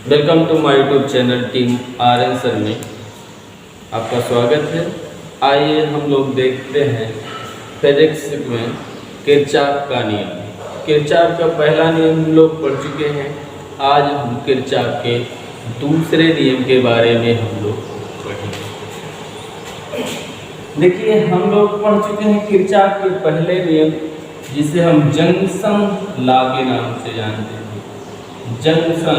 Welcome to my YouTube channel team R sir में आपका स्वागत है। आइए हम लोग देखते हैं फिजिक्स में किरचॉफ का नियम। किरचॉफ का पहला नियम हम लोग पढ़ चुके हैं। आज हम किरचॉफ के दूसरे नियम के बारे में हम लोग पढ़ेंगे। देखिए, हम लोग पढ़ चुके हैं किरचॉफ के पहले नियम, जिसे हम जंक्शन लॉ के नाम से जानते हैं। जंक्शन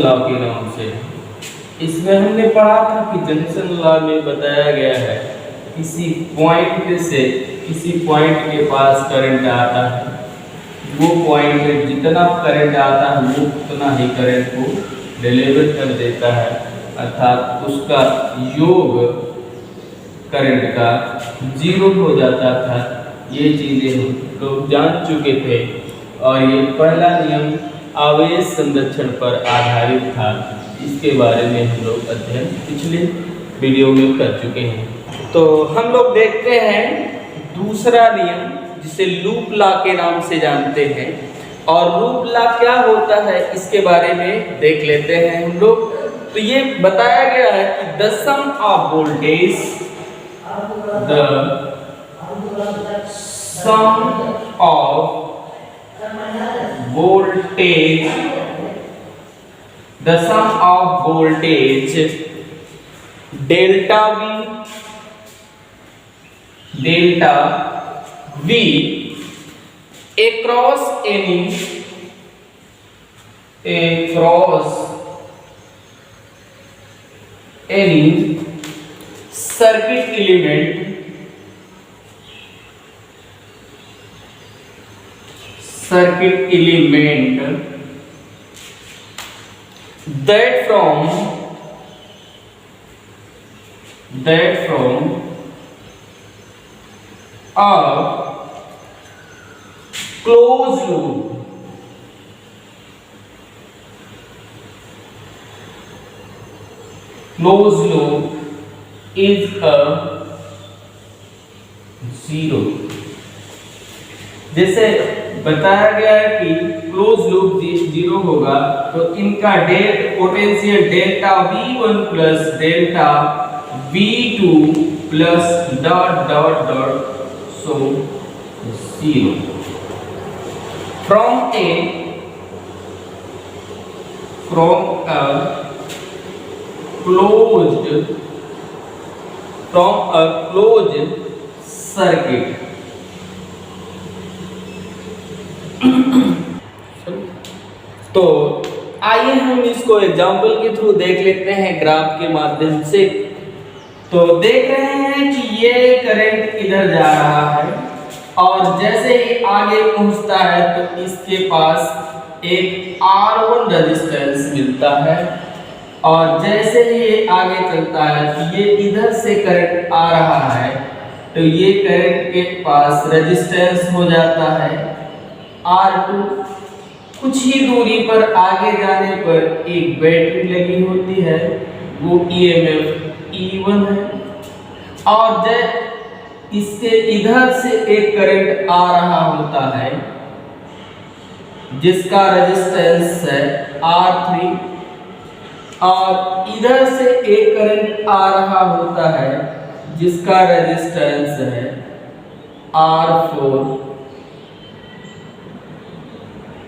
लॉ के नाम से इसमें हमने पढ़ा था कि जंक्शन लॉ में बताया गया है किसी पॉइंट से किसी पॉइंट के पास करंट आता है, वो पॉइंट में जितना करंट आता है वो उतना ही करंट को डिलीवर कर देता है, अर्थात उसका योग करंट का जीरो हो जाता था। ये चीज़ें हम लोग जान चुके थे और ये पहला नियम आवेश संरक्षण पर आधारित था। इसके बारे में हम लोग अध्ययन पिछले वीडियो में कर चुके हैं। तो हम लोग देखते हैं दूसरा नियम, जिसे लूप लॉ के नाम से जानते हैं। और लूप लॉ क्या होता है इसके बारे में देख लेते हैं हम लोग। तो ये बताया गया है कि the sum of voltage the sum of voltage delta V across any circuit element that from a closed loop is a zero। जैसे बताया गया है कि क्लोज लूप जीरो होगा, तो इनका potential delta V1 plus delta V2 plus dot dot dot so zero. From a closed circuit। तो आइए हम इसको एग्जाम्पल के थ्रू देख लेते हैं ग्राफ के माध्यम से। तो देख रहे हैं कि ये करंट इधर जा रहा है और जैसे ही आगे पहुंचता है तो इसके पास एक R1 रेजिस्टेंस मिलता है, और जैसे ही ये आगे चलता है तो ये इधर से करंट आ रहा है, तो ये करंट के पास रेजिस्टेंस हो जाता है R2। कुछ ही दूरी पर आगे जाने पर एक बैटरी लगी होती है, वो EMF E1 है, और जब इसके इधर से एक करंट आ रहा होता है जिसका रेजिस्टेंस है R3, और इधर से एक करंट आ रहा होता है जिसका रेजिस्टेंस है R4,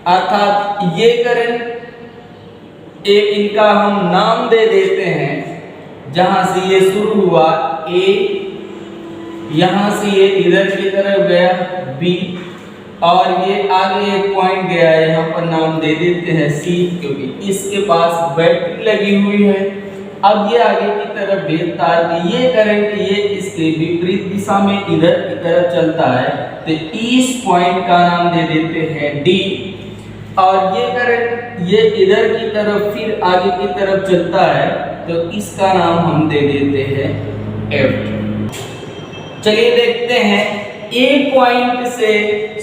अर्थात ये करंट एक इनका हम नाम दे देते हैं। जहां से ये शुरू हुआ A, यहां से ये इधर की तरफ गया B, और ये आगे एक पॉइंट गया, यहाँ पर नाम दे देते हैं C, क्योंकि इसके पास बैटरी लगी हुई है। अब ये आगे की तरफ भेजता है कि ये करंट ये इसके विपरीत दिशा में इधर की तरफ चलता है, तो इस पॉइंट का नाम दे देते हैं D। और ये करंट ये इधर की तरफ फिर आगे की तरफ चलता है, तो इसका नाम हम दे देते हैं F। चलिए देखते हैं, A पॉइंट से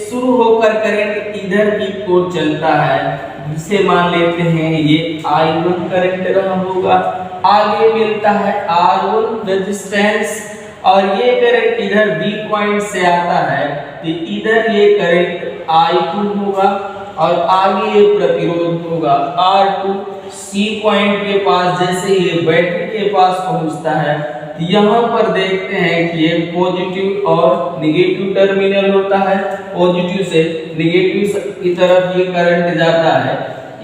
शुरू होकर करंट इधर की ओर चलता है, जिसे मान लेते हैं ये I1 करंट रहा होगा। आगे मिलता है R1 रेजिस्टेंस, और ये करंट इधर B पॉइंट से आता है, तो इधर ये करंट I2 होगा। और आगे ये प्रतिरोध होगा R2। C पॉइंट के पास जैसे ये बैटरी के पास पहुंचता है, यहाँ पर देखते हैं कि ये पॉजिटिव और निगेटिव टर्मिनल होता है। पॉजिटिव से निगेटिव की तरफ ये करंट जाता है।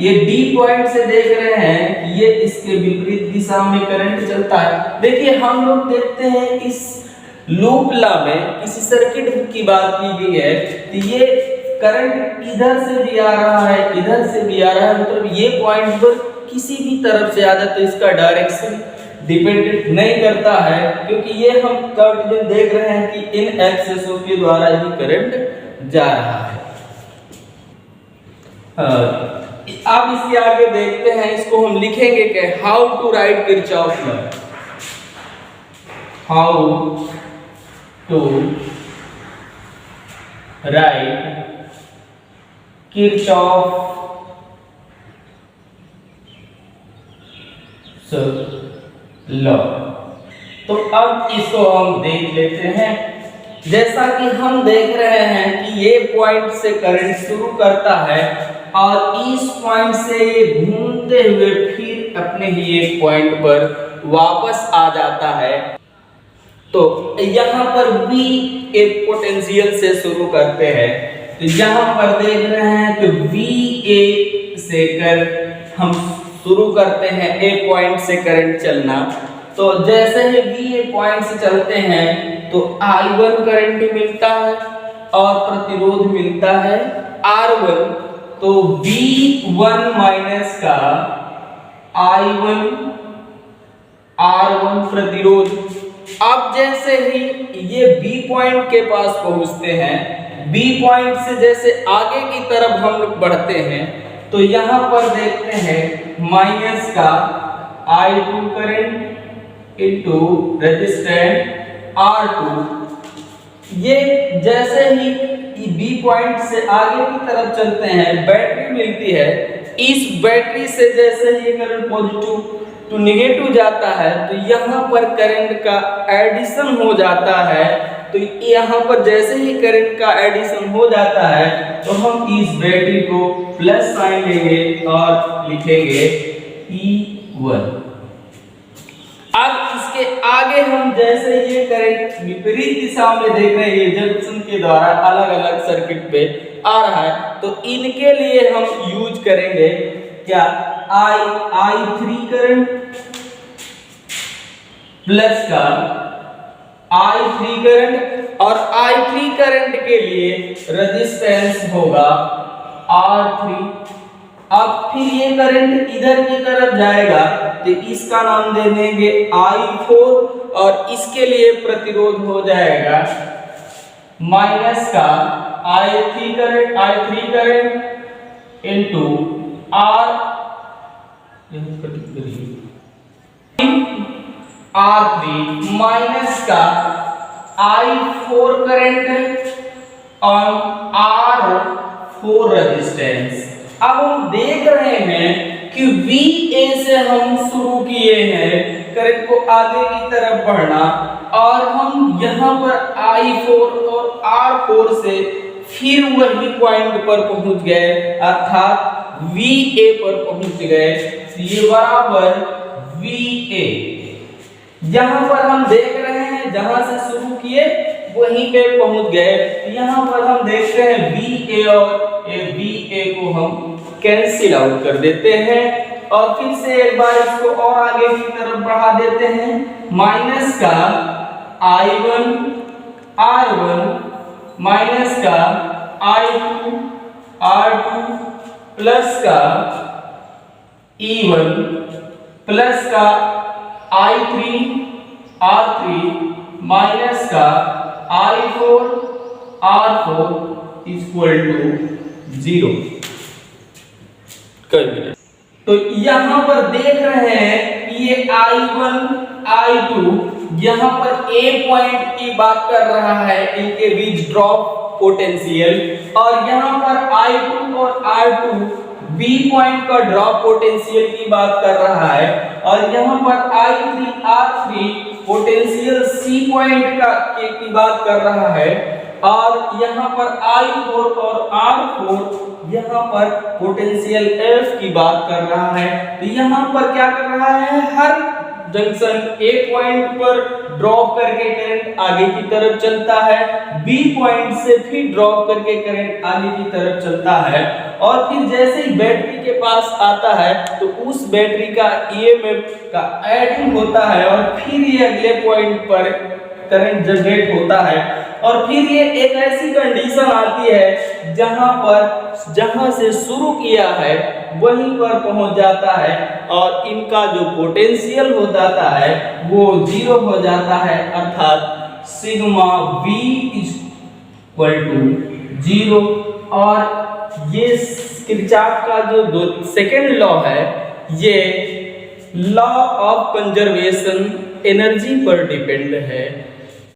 ये D पॉइंट से देख रहे हैं कि ये इसके विपरीत दिशा में करंट चलता है। देखिए हम लोग देखते हैं इस लूप लॉ में किसी सर्किट की बात की गई है तो ये करंट इधर से भी आ रहा है, इधर से भी आ रहा है, मतलब ये पॉइंट पर किसी भी तरफ से आ जाए तो इसका डायरेक्शन डिपेंडेंट नहीं करता है, क्योंकि ये हम कर्व देख रहे हैं कि इन एक्सेसों के द्वारा ही करंट जा रहा है। अब इसके आगे देखते हैं, इसको हम लिखेंगे कि how to write Kirchhoff law. How to write Kirchhoff law. तो अब इसको हम देख लेते हैं। जैसा कि हम देख रहे हैं कि ये पॉइंट से करंट शुरू करता है और इस पॉइंट से ये घूमते हुए फिर अपने ही एक पॉइंट पर वापस आ जाता है। तो यहाँ पर भी एक पोटेंशियल से शुरू करते हैं। तो यहाँ पर देख रहे हैं कि VA से कर हम शुरू करते हैं A पॉइंट से करंट चलना। तो जैसे ही VA पॉइंट से चलते हैं तो I1 करंट मिलता है और प्रतिरोध मिलता है R1। तो V1 माइनस का I1 R1 प्रतिरोध। अब जैसे ही ये B पॉइंट के पास पहुंचते हैं, B पॉइंट से जैसे आगे की तरफ हम लोग बढ़ते हैं तो यहाँ पर देखते हैं माइनस का I2 current into resistance R2। ये जैसे ही B पॉइंट से आगे की तरफ चलते हैं, बैटरी मिलती है। इस बैटरी से जैसे ही करंट पॉजिटिव टू निगेटिव जाता है तो यहाँ पर करंट का एडिशन हो जाता है। तो यहाँ पर जैसे ही करंट का एडिशन हो जाता है तो हम इस बैटरी को प्लस साइन लेंगे और लिखेंगे E1। अब इसके आगे हम जैसे ये करंट विपरीत दिशा में देख रहे हैं, ये जंक्शन के द्वारा अलग अलग सर्किट पे आ रहा है, तो इनके लिए हम यूज करेंगे क्या, I3 करंट प्लस का I3 करंट, और I3 करंट के लिए रेजिस्टेंस होगा R3। अब फिर ये करंट इधर की तरफ जाएगा तो इसका नाम दे देंगे I4 और इसके लिए प्रतिरोध हो जाएगा माइनस का I3 current into R3 minus का I4 करंट और R4 रेजिस्टेंस। अब हम देख रहे हैं कि VA से हम शुरू किए हैं करंट को आगे की तरफ बढ़ना, और हम यहाँ पर I4 और R4 से फिर वही पॉइंट पर पहुंच गए, अर्थात VA पर पहुंच गए। ये बराबर VA। यहाँ पर हम देख रहे हैं जहां से शुरू किए वहीं पे पहुंच गए। यहाँ पर हम देखते हैं VA और VA को हम कैंसिल आउट कर देते हैं और फिर से एक बार इसको और आगे की तरफ बढ़ा देते हैं। माइनस का I1 R1 माइनस का I2 R2 प्लस का E1 प्लस का I3 R3 माइनस का I4 R4 इक्वल टू 0 कर दिया। तो यहां पर देख रहे हैं कि ये I1 I2 यहां पर A पॉइंट की बात कर रहा है, इनके बीच ड्रॉप पोटेंशियल, और यहां पर I2 और R2 B पॉइंट का ड्रॉप पोटेंशियल की बात कर रहा है, और यहां पर I3 R3 potential C point की बात कर रहा है। और यहाँ पर I4 और R4 यहाँ पर पोटेंशियल F की बात कर रहा है। तो यहाँ पर क्या कर रहा है, हर जंक्शन ए पॉइंट पर ड्रॉप करके करंट आगे की तरफ चलता है, बी पॉइंट से फिर ड्रॉप करके करंट आगे की तरफ चलता है, और फिर जैसे ही बैटरी के पास आता है तो उस बैटरी का ईएमएफ का एडिंग होता है और फिर ये अगले पॉइंट पर करंट जनरेट होता है। और फिर ये एक ऐसी कंडीशन आती है जहां से शुरू किया है वहीं पर पहुंच जाता है और इनका जो पोटेंशियल हो जाता है वो 0 हो जाता है, अर्थात सिग्मा V इक्वल टू 0। और ये किरचॉफ का जो सेकेंड लॉ है, ये लॉ ऑफ कंजर्वेशन एनर्जी पर डिपेंड है।